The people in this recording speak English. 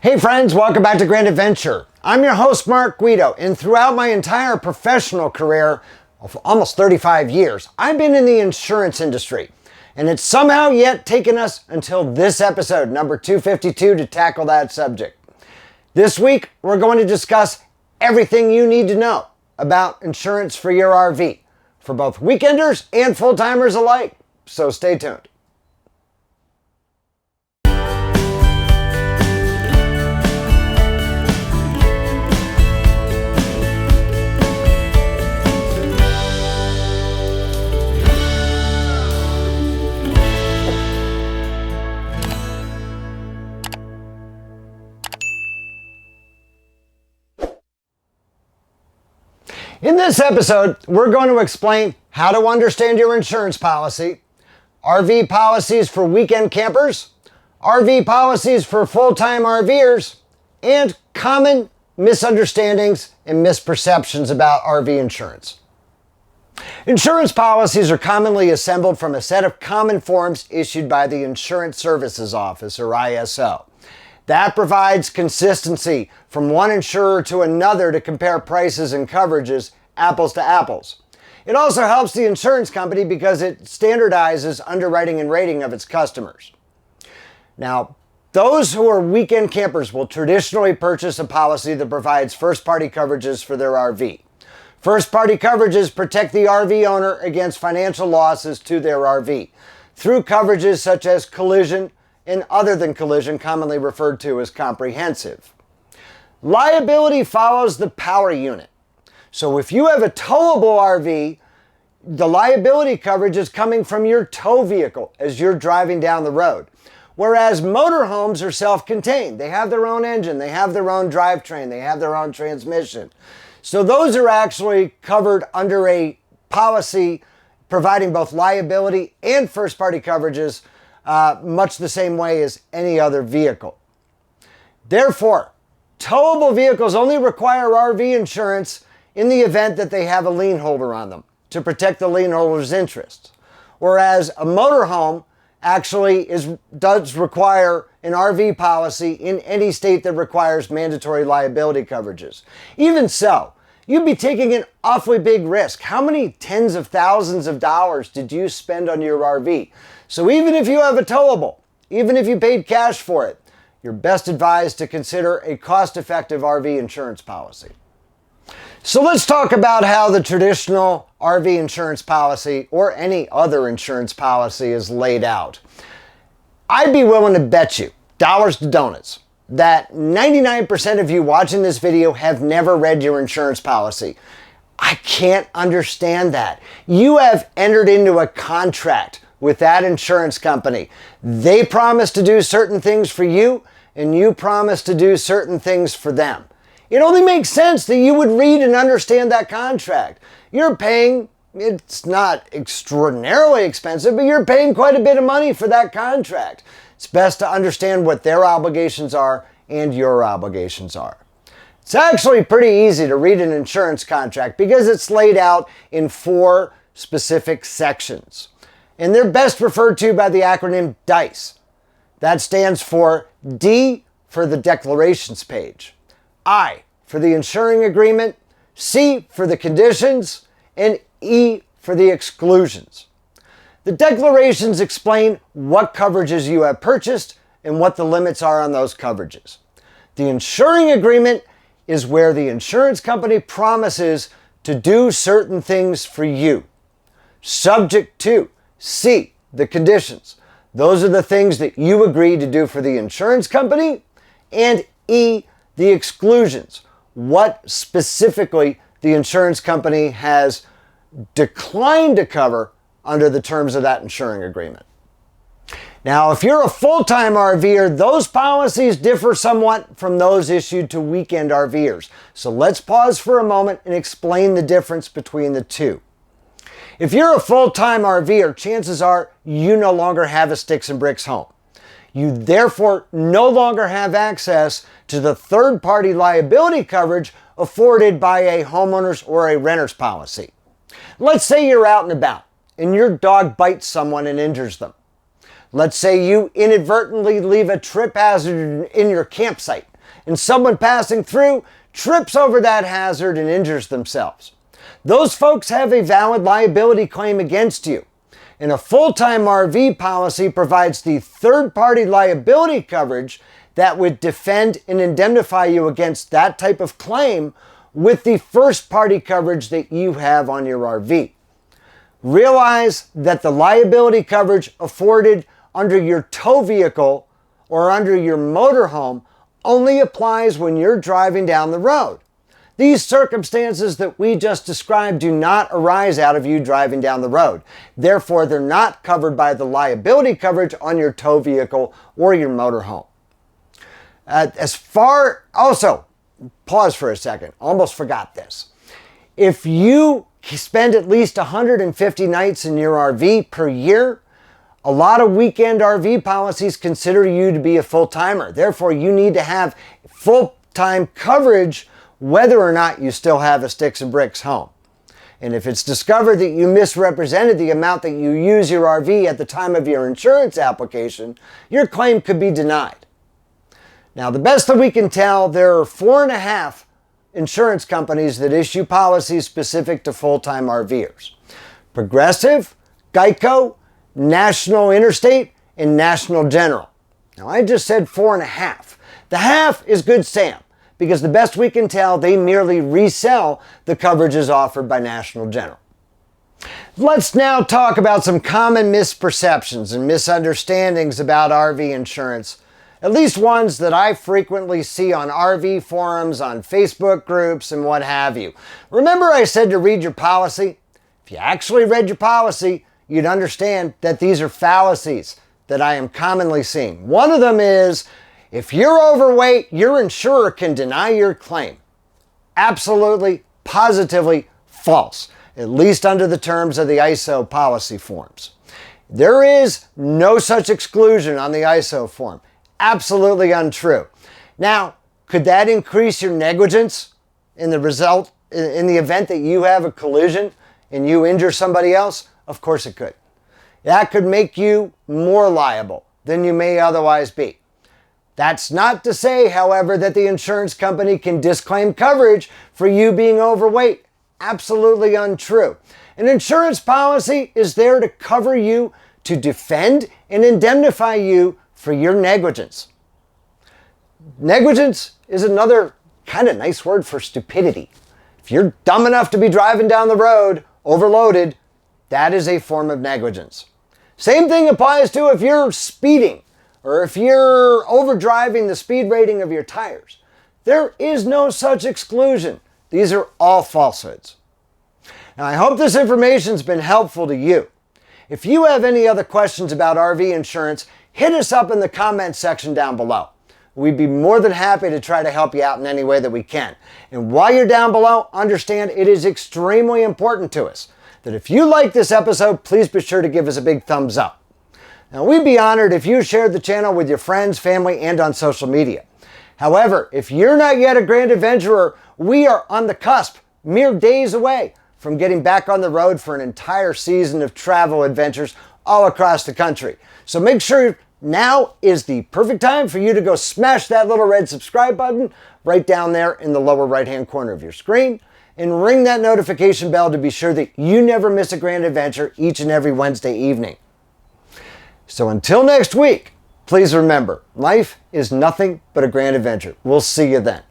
Hey friends, welcome back to Grand Adventure. I'm your host, Mark Guido, and throughout my entire professional career of almost 35 years, I've been in the insurance industry. And it's somehow yet taken us until this episode, number 252, to tackle that subject. This week, we're going to discuss everything you need to know about insurance for your RV, for both weekenders and full-timers alike. So stay tuned. In this episode, we're going to explain how to understand your insurance policy, RV policies for weekend campers, RV policies for full-time RVers, and common misunderstandings and misperceptions about RV insurance. Insurance policies are commonly assembled from a set of common forms issued by the Insurance Services Office, or ISO. That provides consistency from one insurer to another to compare prices and coverages apples to apples. It also helps the insurance company because it standardizes underwriting and rating of its customers. Now, those who are weekend campers will traditionally purchase a policy that provides first-party coverages for their RV. First-party coverages protect the RV owner against financial losses to their RV through coverages such as collision, and other than collision, commonly referred to as comprehensive. Liability follows the power unit. So if you have a towable RV, the liability coverage is coming from your tow vehicle as you're driving down the road. Whereas motorhomes are self-contained. They have their own engine, they have their own drivetrain, they have their own transmission. So those are actually covered under a policy providing both liability and first-party coverages much the same way as any other vehicle. Therefore, towable vehicles only require RV insurance in the event that they have a lien holder on them to protect the lien holder's interests. Whereas a motorhome actually does require an RV policy in any state that requires mandatory liability coverages. Even so, you'd be taking an awfully big risk. How many tens of thousands of dollars did you spend on your RV? So even if you have a towable, even if you paid cash for it, you're best advised to consider a cost-effective RV insurance policy. So let's talk about how the traditional RV insurance policy or any other insurance policy is laid out. I'd be willing to bet you, dollars to donuts, that 99% of you watching this video have never read your insurance policy. I can't understand that. You have entered into a contract with that insurance company. They promise to do certain things for you, and you promise to do certain things for them. It only makes sense that you would read and understand that contract. You're paying, it's not extraordinarily expensive, but you're paying quite a bit of money for that contract. It's best to understand what their obligations are and your obligations are. It's actually pretty easy to read an insurance contract because it's laid out in 4 specific sections. And they're best referred to by the acronym DICE. That stands for D for the declarations page, I for the insuring agreement, C for the conditions, and E for the exclusions. The declarations explain what coverages you have purchased and what the limits are on those coverages. The insuring agreement is where the insurance company promises to do certain things for you, subject to C, the conditions. Those are the things that you agree to do for the insurance company. And E, the exclusions. What specifically the insurance company has declined to cover under the terms of that insuring agreement. Now, if you're a full-time RVer, those policies differ somewhat from those issued to weekend RVers. So let's pause for a moment and explain the difference between the two. If you're a full-time RVer, chances are you no longer have a sticks and bricks home. You therefore no longer have access to the third-party liability coverage afforded by a homeowner's or a renter's policy. Let's say you're out and about and your dog bites someone and injures them. Let's say you inadvertently leave a trip hazard in your campsite and someone passing through trips over that hazard and injures themselves. Those folks have a valid liability claim against you. And a full-time RV policy provides the third-party liability coverage that would defend and indemnify you against that type of claim with the first-party coverage that you have on your RV. Realize that the liability coverage afforded under your tow vehicle or under your motorhome only applies when you're driving down the road. These circumstances that we just described do not arise out of you driving down the road. Therefore, they're not covered by the liability coverage on your tow vehicle or your motorhome. Also, pause for a second, almost forgot this. If you spend at least 150 nights in your RV per year, a lot of weekend RV policies consider you to be a full-timer. Therefore, you need to have full-time coverage whether or not you still have a sticks and bricks home. And if it's discovered that you misrepresented the amount that you use your RV at the time of your insurance application, your claim could be denied. Now, the best that we can tell, there are 4.5 insurance companies that issue policies specific to full-time RVers. Progressive, Geico, National Interstate, and National General. Now, I just said 4.5. The half is Good Sam, because the best we can tell, they merely resell the coverages offered by National General. Let's now talk about some common misperceptions and misunderstandings about RV insurance, at least ones that I frequently see on RV forums, on Facebook groups, and what have you. Remember I said to read your policy? If you actually read your policy, you'd understand that these are fallacies that I am commonly seeing. One of them is, if you're overweight, your insurer can deny your claim. Absolutely, positively false, at least under the terms of the ISO policy forms. There is no such exclusion on the ISO form. Absolutely untrue. Now, could that increase your negligence in the event that you have a collision and you injure somebody else? Of course it could. That could make you more liable than you may otherwise be. That's not to say, however, that the insurance company can disclaim coverage for you being overweight. Absolutely untrue. An insurance policy is there to cover you, to defend and indemnify you for your negligence. Negligence is another kind of nice word for stupidity. If you're dumb enough to be driving down the road overloaded, that is a form of negligence. Same thing applies to if you're speeding or if you're overdriving the speed rating of your tires. There is no such exclusion. These are all falsehoods. Now, I hope this information's been helpful to you. If you have any other questions about RV insurance, hit us up in the comments section down below. We'd be more than happy to try to help you out in any way that we can. And while you're down below, understand it is extremely important to us that if you like this episode, please be sure to give us a big thumbs up. Now, we'd be honored if you shared the channel with your friends, family, and on social media. However, if you're not yet a Grand Adventurer, we are on the cusp, mere days away from getting back on the road for an entire season of travel adventures all across the country. So make sure now is the perfect time for you to go smash that little red subscribe button right down there in the lower right-hand corner of your screen and ring that notification bell to be sure that you never miss a grand adventure each and every Wednesday evening. So until next week, please remember, life is nothing but a grand adventure. We'll see you then.